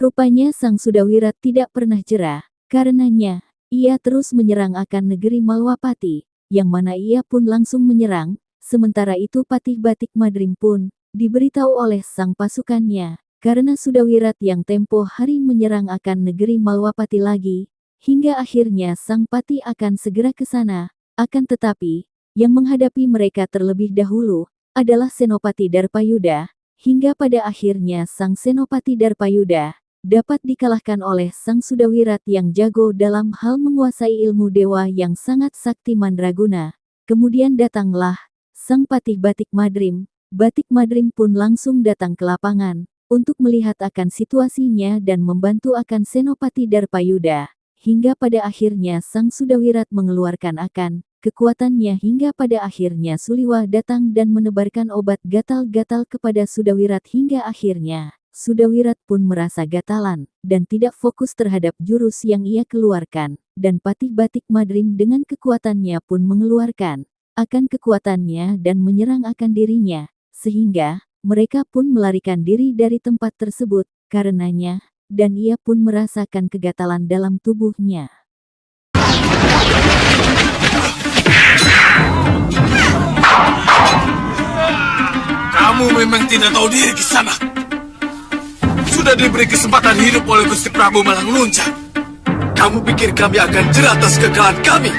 Rupanya Sang Sudawirat tidak pernah jera. Karenanya, ia terus menyerang akan negeri Malwapati, yang mana ia pun langsung menyerang. Sementara itu Patih Batik Madrim pun diberitahu oleh sang pasukannya, karena Sudawirat yang tempo hari menyerang akan negeri Malwapati lagi, hingga akhirnya sang Patih akan segera ke sana. Akan tetapi, yang menghadapi mereka terlebih dahulu adalah Senopati Darpayuda, hingga pada akhirnya sang Senopati Darpayuda dapat dikalahkan oleh sang Sudawirat yang jago dalam hal menguasai ilmu dewa yang sangat sakti mandraguna. Kemudian datanglah sang Patih Batik Madrim. Batik Madrim pun langsung datang ke lapangan untuk melihat akan situasinya dan membantu akan Senopati Darpayuda. Hingga pada akhirnya sang Sudawirat mengeluarkan akan kekuatannya hingga pada akhirnya Suliwa datang dan menebarkan obat gatal-gatal kepada Sudawirat hingga akhirnya Sudawirat pun merasa gatalan dan tidak fokus terhadap jurus yang ia keluarkan, dan Patih Batik Madrim dengan kekuatannya pun mengeluarkan akan kekuatannya dan menyerang akan dirinya, sehingga mereka pun melarikan diri dari tempat tersebut karenanya, dan ia pun merasakan kegatalan dalam tubuhnya. Kamu memang tidak tahu diri di sana. Sudah diberi kesempatan hidup oleh Gusti Prabu Malanglunca. Kamu pikir kami akan jera atas kekalahan kami?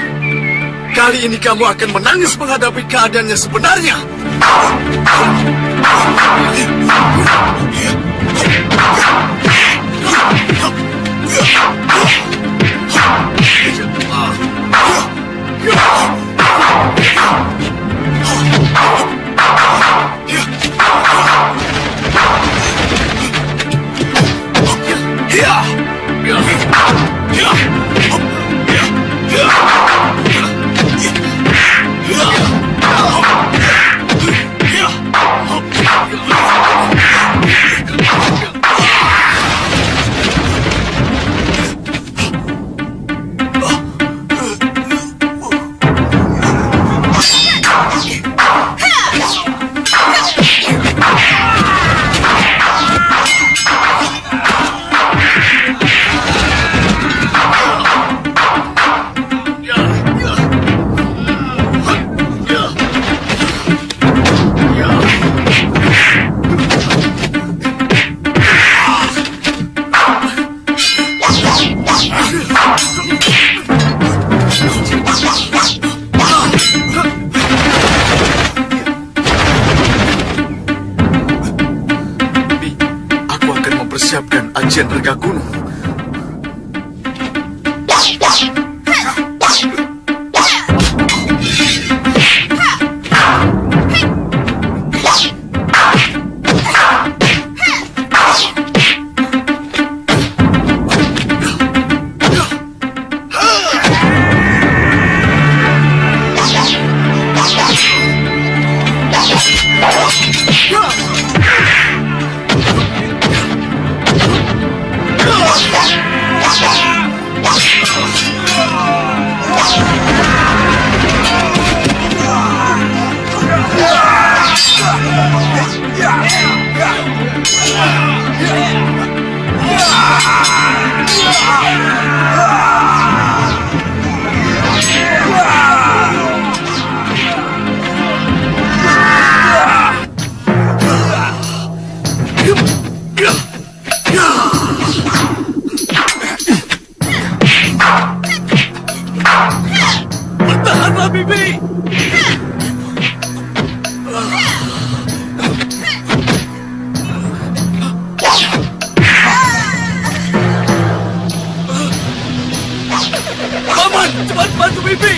Kali ini kamu akan menangis menghadapi keadaannya sebenarnya. Siapkan ajian rega gunung. Bertahanlah, Bibi! Paman, cepat bantu Bibi!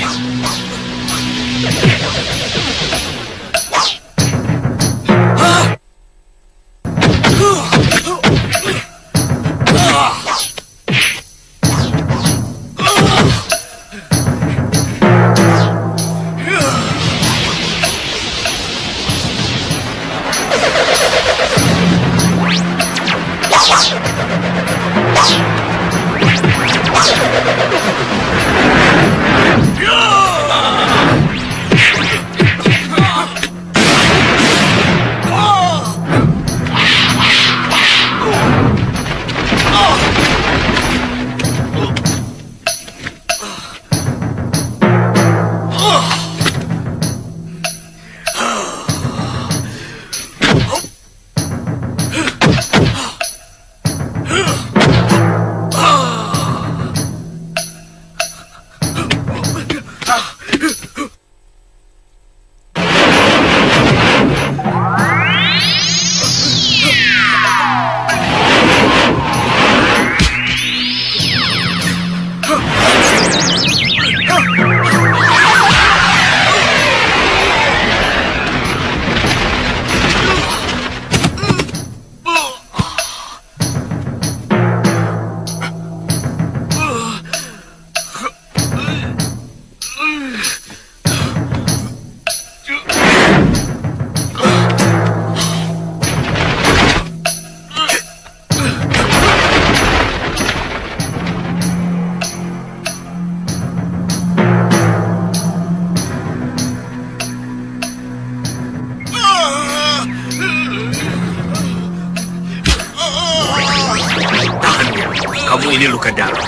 ini luka dalam.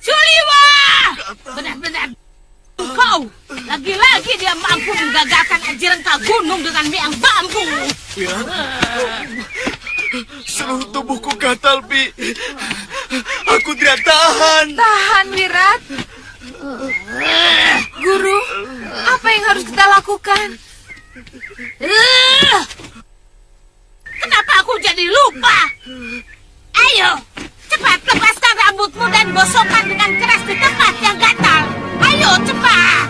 Suliwa! Benar-benar kau lagi-lagi dia mampu menggagalkan ajaran Kak Gunung dengan miang bambu. Seluruh tubuhku gatal, Bi. Aku tidak tahan. Tahan, Wirat. Guru, apa yang harus kita lakukan? Kenapa aku jadi lupa? Ayo, cepat lepaskan rambutmu dan gosokkan dengan keras di tempat yang gatal. Ayo, cepat.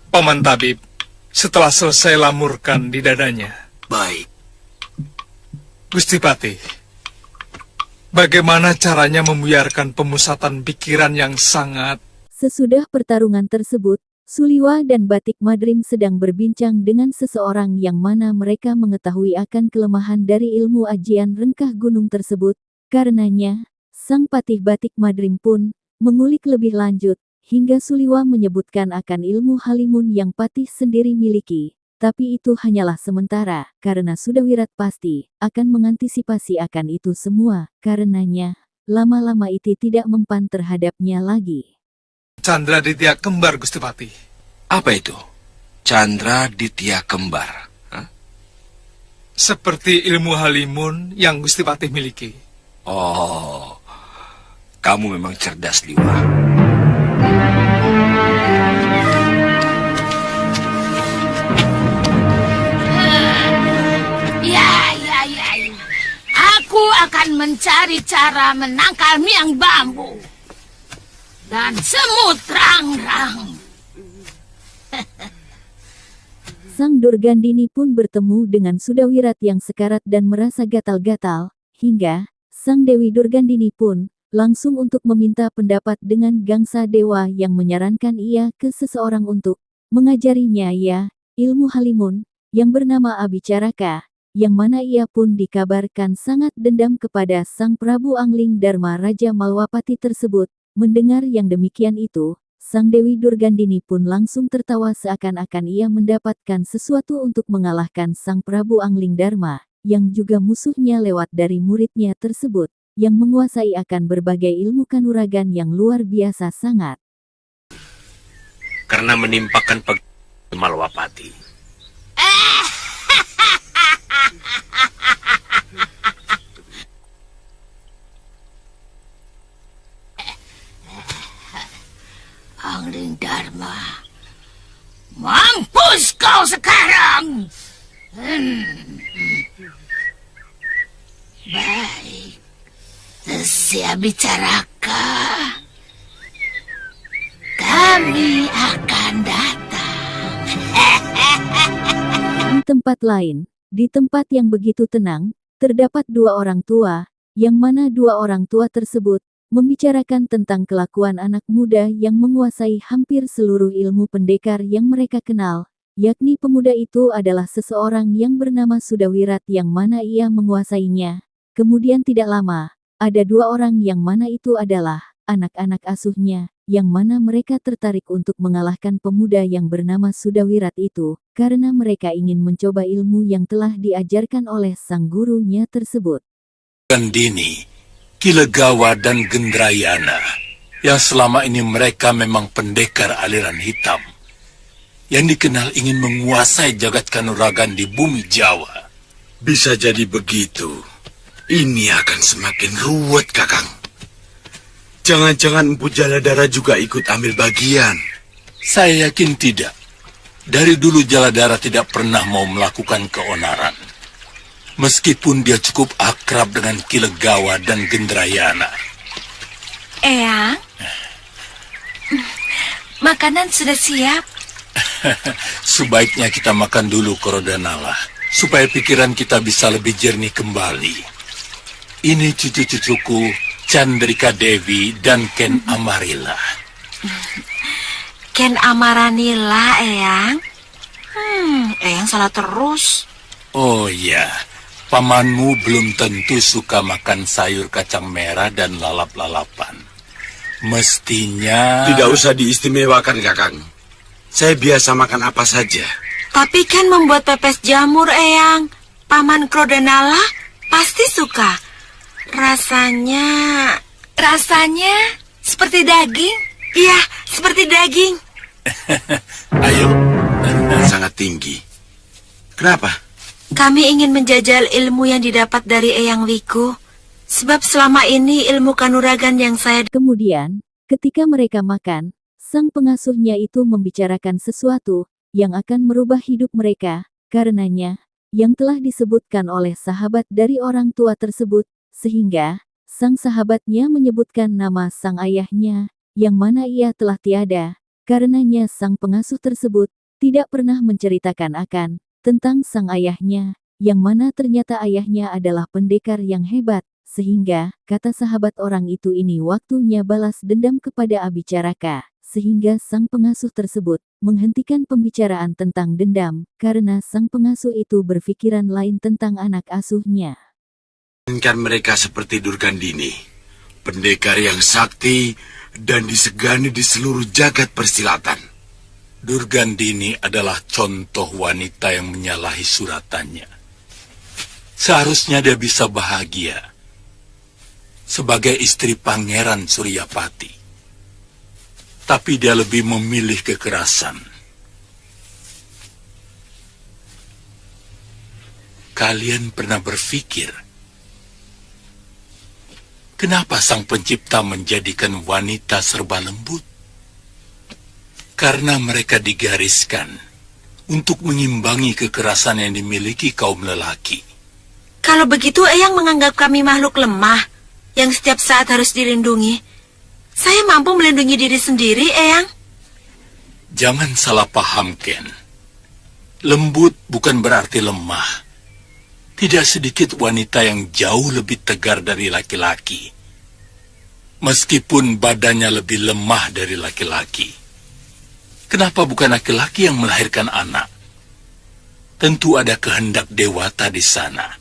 Paman Tabib, setelah selesai lamurkan di dadanya. Baik. Gusti Patih, bagaimana caranya membuyarkan pemusatan pikiran yang sangat... Sesudah pertarungan tersebut, Suliwa dan Batik Madrim sedang berbincang dengan seseorang yang mana mereka mengetahui akan kelemahan dari ilmu ajian rengkah gunung tersebut. Karenanya, sang Patih Batik Madrim pun mengulik lebih lanjut, hingga Suliwa menyebutkan akan ilmu halimun yang Patih sendiri miliki. Tapi itu hanyalah sementara, karena Sudawirat pasti akan mengantisipasi akan itu semua. Karenanya, lama-lama itu tidak mempan terhadapnya lagi. Candra Ditya Kembar, Gusti Patih. Apa itu? Candra Ditya Kembar. Hah? Seperti ilmu halimun yang Gusti Patih miliki. Oh, kamu memang cerdas, Liwa. Ya. Aku akan mencari cara menangkal miang bambu. Dan semut rangrang. Sang Durgandini pun bertemu dengan Sudawirat yang sekarat dan merasa gatal-gatal, hingga Sang Dewi Durgandini pun langsung untuk meminta pendapat dengan Gangsa Dewa yang menyarankan ia ke seseorang untuk mengajarinya ilmu halimun yang bernama Abicaraka, yang mana ia pun dikabarkan sangat dendam kepada Sang Prabu Angling Dharma Raja Malwapati tersebut. Mendengar yang demikian itu, Sang Dewi Durgandini pun langsung tertawa seakan-akan ia mendapatkan sesuatu untuk mengalahkan Sang Prabu Angling Dharma, yang juga musuhnya lewat dari muridnya tersebut, yang menguasai akan berbagai ilmu kanuragan yang luar biasa sangat. Karena menimpakan Malwapati. Angling Dharma, mampus kau sekarang. Baik, siap bicaraka. Kami akan datang. Di tempat lain, di tempat yang begitu tenang, terdapat dua orang tua, yang mana dua orang tua tersebut membicarakan tentang kelakuan anak muda yang menguasai hampir seluruh ilmu pendekar yang mereka kenal, yakni pemuda itu adalah seseorang yang bernama Sudawirat yang mana ia menguasainya. Kemudian tidak lama, ada dua orang yang mana itu adalah anak-anak asuhnya, yang mana mereka tertarik untuk mengalahkan pemuda yang bernama Sudawirat itu, karena mereka ingin mencoba ilmu yang telah diajarkan oleh sang gurunya tersebut. Gandini, Kilegawa dan Gendrayana, yang selama ini mereka memang pendekar aliran hitam, yang dikenal ingin menguasai jagat kanuragan di bumi Jawa. Bisa jadi begitu. Ini akan semakin ruwet, Kakang. Jangan-jangan Empu Jaladara juga ikut ambil bagian. Saya yakin tidak. Dari dulu Jaladara tidak pernah mau melakukan keonaran. Meskipun dia cukup akrab dengan Kilegawa dan Gendrayana. Eyang, makanan sudah siap. Sebaiknya kita makan dulu, Korodanala, supaya pikiran kita bisa lebih jernih kembali. Ini cucu-cucuku, Chandrika Devi dan Ken Amarila. Ken Amaranila, Eyang. Eyang salah terus. Oh ya, pamanmu belum tentu suka makan sayur kacang merah dan lalap-lalapan. Mestinya... Tidak usah diistimewakan, Kakang. Saya biasa makan apa saja. Tapi kan membuat pepes jamur, Eyang. Paman Krodanala pasti suka. Rasanya seperti daging. Iya, seperti daging. Ayo. Sangat tinggi. Kenapa? Kami ingin menjajal ilmu yang didapat dari Eyang Wiku. Sebab selama ini ilmu kanuragan yang saya... Kemudian, ketika mereka makan, sang pengasuhnya itu membicarakan sesuatu yang akan merubah hidup mereka, karenanya, yang telah disebutkan oleh sahabat dari orang tua tersebut, sehingga sang sahabatnya menyebutkan nama sang ayahnya, yang mana ia telah tiada. Karenanya sang pengasuh tersebut tidak pernah menceritakan akan tentang sang ayahnya, yang mana ternyata ayahnya adalah pendekar yang hebat, sehingga, kata sahabat orang itu ini waktunya balas dendam kepada Abicaraka, sehingga sang pengasuh tersebut menghentikan pembicaraan tentang dendam, karena sang pengasuh itu berpikiran lain tentang anak asuhnya. Inginkan mereka seperti Durgandini, pendekar yang sakti dan disegani di seluruh jagat persilatan. Durgandini adalah contoh wanita yang menyalahi suratannya. Seharusnya dia bisa bahagia sebagai istri Pangeran Suryapati. Tapi dia lebih memilih kekerasan. Kalian pernah berpikir, kenapa Sang Pencipta menjadikan wanita serba lembut? Karena mereka digariskan untuk mengimbangi kekerasan yang dimiliki kaum lelaki. Kalau begitu Eyang menganggap kami makhluk lemah yang setiap saat harus dilindungi. Saya mampu melindungi diri sendiri, Eyang. Jangan salah paham, Ken. Lembut bukan berarti lemah. Tidak sedikit wanita yang jauh lebih tegar dari laki-laki. Meskipun badannya lebih lemah dari laki-laki. Kenapa bukan laki-laki yang melahirkan anak? Tentu ada kehendak dewata di sana.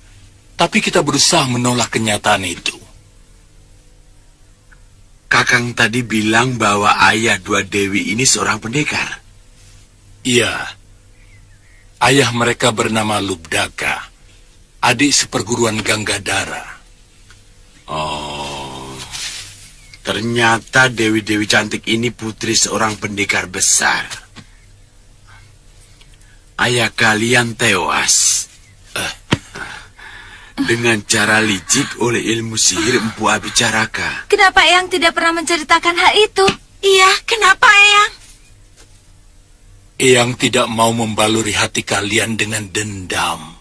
Tapi kita berusaha menolak kenyataan itu. Kakang tadi bilang bahwa ayah dua dewi ini seorang pendekar. Iya. Ayah mereka bernama Lubdaka, adik seperguruan Ganggadara. Oh, ternyata dewi-dewi cantik ini putri seorang pendekar besar. Ayah kalian tewas dengan cara licik oleh ilmu sihir Empu Abicaraka. Kenapa Eyang tidak pernah menceritakan hal itu? Iya, kenapa Eyang? Eyang tidak mau membaluri hati kalian dengan dendam.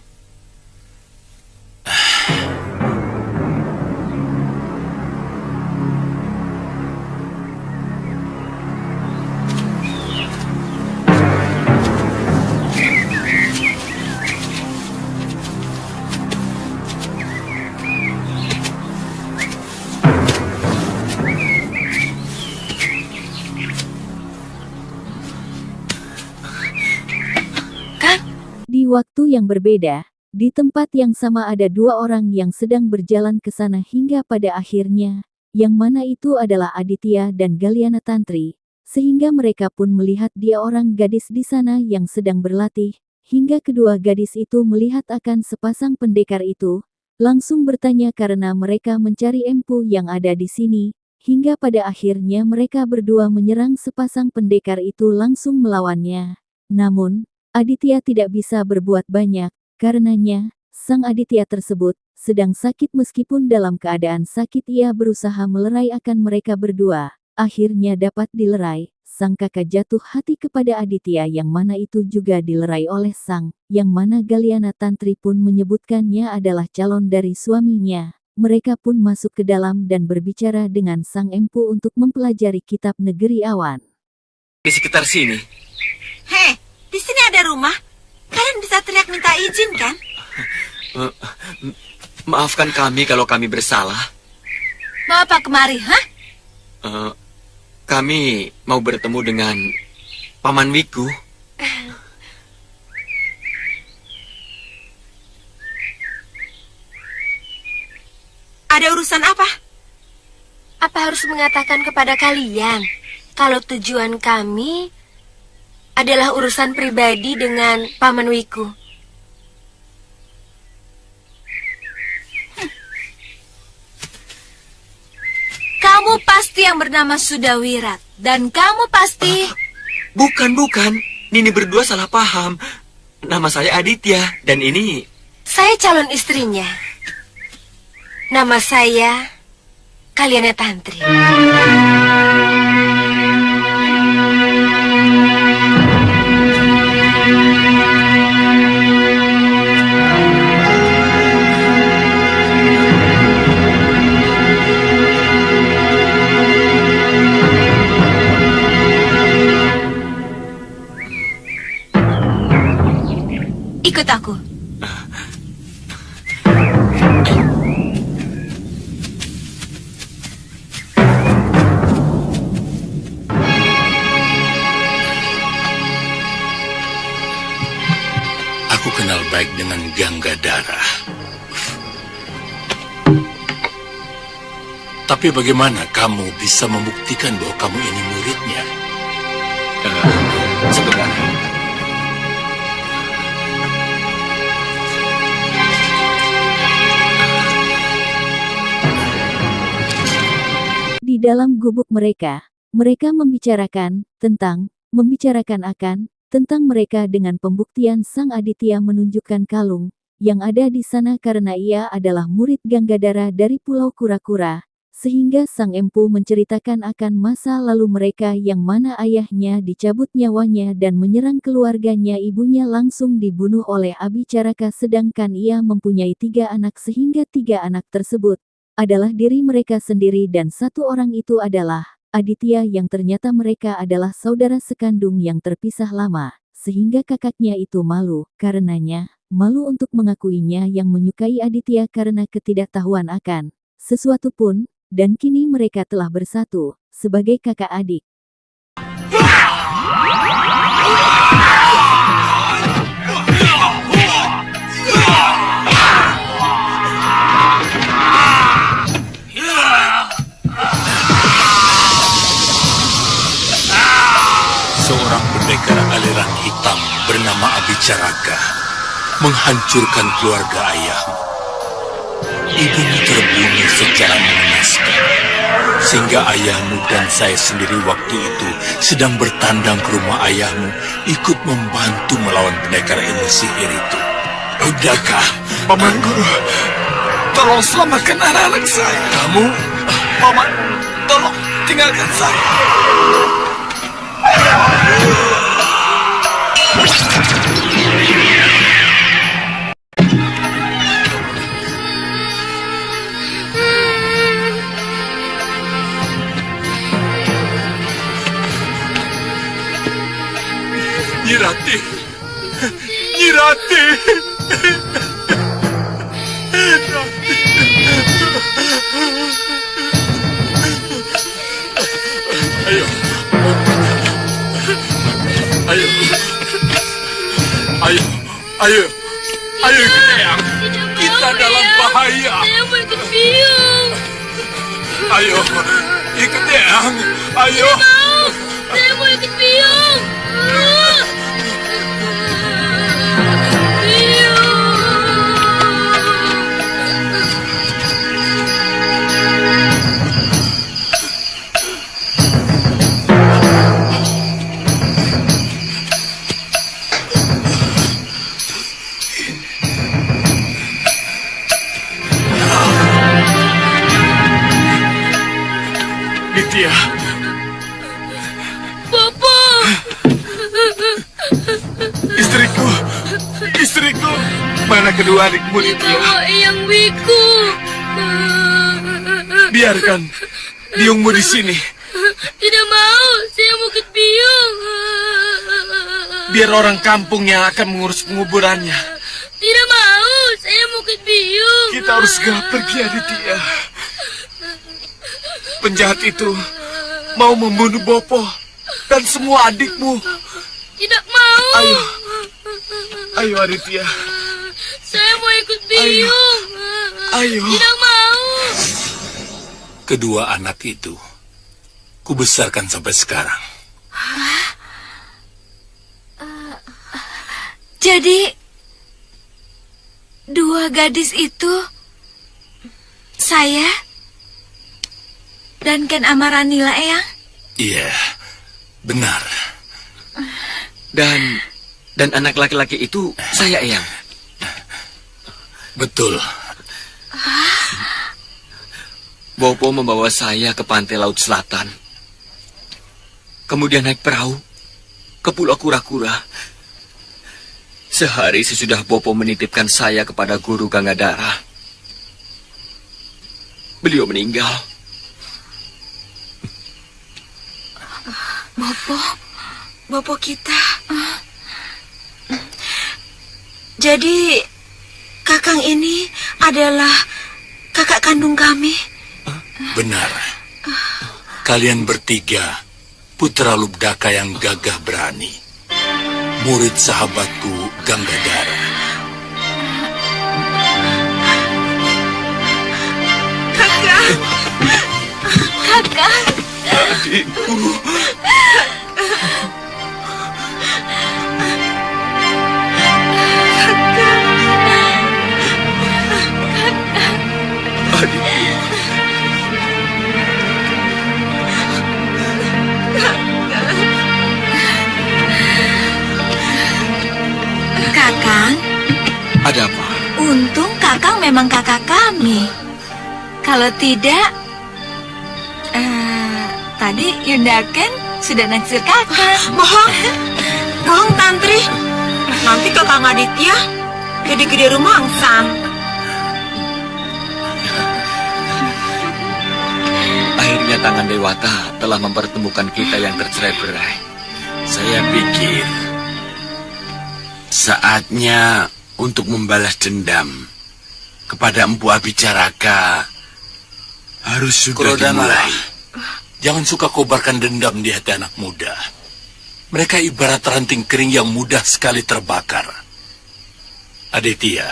Di waktu yang berbeda, di tempat yang sama ada dua orang yang sedang berjalan ke sana hingga pada akhirnya, yang mana itu adalah Aditya dan Galiana Tantri, sehingga mereka pun melihat dia orang gadis di sana yang sedang berlatih, hingga kedua gadis itu melihat akan sepasang pendekar itu, langsung bertanya karena mereka mencari empu yang ada di sini, hingga pada akhirnya mereka berdua menyerang sepasang pendekar itu langsung melawannya. Namun, Aditya tidak bisa berbuat banyak, karenanya, sang Aditya tersebut sedang sakit meskipun dalam keadaan sakit ia berusaha melerai akan mereka berdua. Akhirnya dapat dilerai, sang kakak jatuh hati kepada Aditya yang mana itu juga dilerai oleh sang, yang mana Galiana Tantri pun menyebutkannya adalah calon dari suaminya. Mereka pun masuk ke dalam dan berbicara dengan sang empu untuk mempelajari kitab negeri awan. Di sekitar sini. Hei, di sini ada rumah. Kalian bisa teriak minta izin, kan? Maafkan kami kalau kami bersalah. Mau apa kemari, hah? Kami mau bertemu dengan Paman Wiku. Ada urusan apa? Apa harus mengatakan kepada kalian kalau tujuan kami adalah urusan pribadi dengan Paman Wiku? Kamu pasti yang bernama Sudawirat. Dan kamu pasti... Bukan. Nini berdua salah paham. Nama saya Aditya, dan ini... Saya calon istrinya. Nama saya Kalyana Tantri. Ikut aku. Aku kenal baik dengan Ganggadara. Tapi bagaimana kamu bisa membuktikan bahwa kamu ini muridnya? Sebentar. Di dalam gubuk mereka membicarakan tentang mereka dengan pembuktian Sang Aditya menunjukkan kalung yang ada di sana karena ia adalah murid Ganggadara dari Pulau Kura-Kura, sehingga Sang Empu menceritakan akan masa lalu mereka yang mana ayahnya dicabut nyawanya dan menyerang keluarganya, ibunya langsung dibunuh oleh Abicaraka, sedangkan ia mempunyai 3 anak sehingga 3 anak tersebut adalah diri mereka sendiri dan 1 orang itu adalah Aditya yang ternyata mereka adalah saudara sekandung yang terpisah lama, sehingga kakaknya itu malu, karenanya malu untuk mengakuinya yang menyukai Aditya karena ketidaktahuan akan sesuatu pun, dan kini mereka telah bersatu sebagai kakak adik. Seorang pendekar aliran hitam bernama Abicaraka menghancurkan keluarga ayahmu. Ibumu terbunuh secara mengenaskan, sehingga ayahmu dan saya sendiri waktu itu sedang bertandang ke rumah ayahmu, ikut membantu melawan pendekar ilmu sihir itu. Udahkah, Paman Guru? Tolong selamatkan anak-anak saya. Kamu, Paman, tolong tinggalkan saya. Nyirati! Nyirati! Ayo. Ayo. Ayo. Ayo. Ayo, Eyang. Kita dalam bahaya. Saya mau ikut biung. Ayo. Ikut Eyang. Ayo. Saya mau ikut biung. Ditya. Papa. Istriku. Mana kedua adikmu, Ditya? Eyang Wiku. Biarkan biungmu di sini. Tidak mau, saya mau ikut biung. Biar orang kampung yang akan mengurus penguburannya. Tidak mau, saya mau ikut biung. Kita harus segera pergi, Aditya. Penjahat itu mau membunuh Bopo dan semua adikmu. Tidak mau. Ayo Aditya. Saya mau ikut biung. Ayo. Tidak mau. Kedua anak itu kubesarkan sampai sekarang. Jadi, dua gadis itu saya dan Ken Amaranila, Eyang? Iya, benar. Dan anak laki-laki itu saya, Eyang. Betul. Bopo membawa saya ke pantai Laut Selatan. Kemudian naik perahu ke Pulau Kura-Kura. Sehari sesudah Bopo menitipkan saya kepada Guru Gangadara, beliau meninggal. Bopo kita. Jadi, Kakang ini adalah kakak kandung kami. Benar. Kalian bertiga putra Lubdaka yang gagah berani. Murid sahabatku Ganggadara. Kakak. Adikku. Adikku. Kakang. Ada apa? Untung Kakang memang kakak kami. Kalau tidak, tadi Yundaken sudah naksir Kakang. Bohong Tantri. Nanti Kakang Aditya jadi gede rumangsang. Akhirnya tangan Dewata telah mempertemukan kita yang tercerai-berai. Saya pikir saatnya untuk membalas dendam kepada Empu Abicaraka harus sudah Kurodana, dimulai. jangan suka kobarkan dendam di hati anak muda. Mereka ibarat ranting kering yang mudah sekali terbakar. Aditya,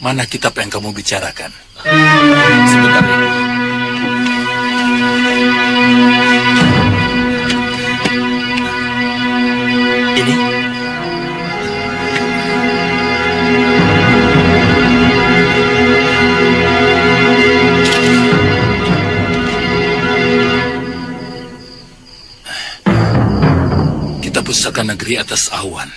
mana kitab yang kamu bicarakan? Sebentar ini. Ini. Kita pusaka negeri atas awan.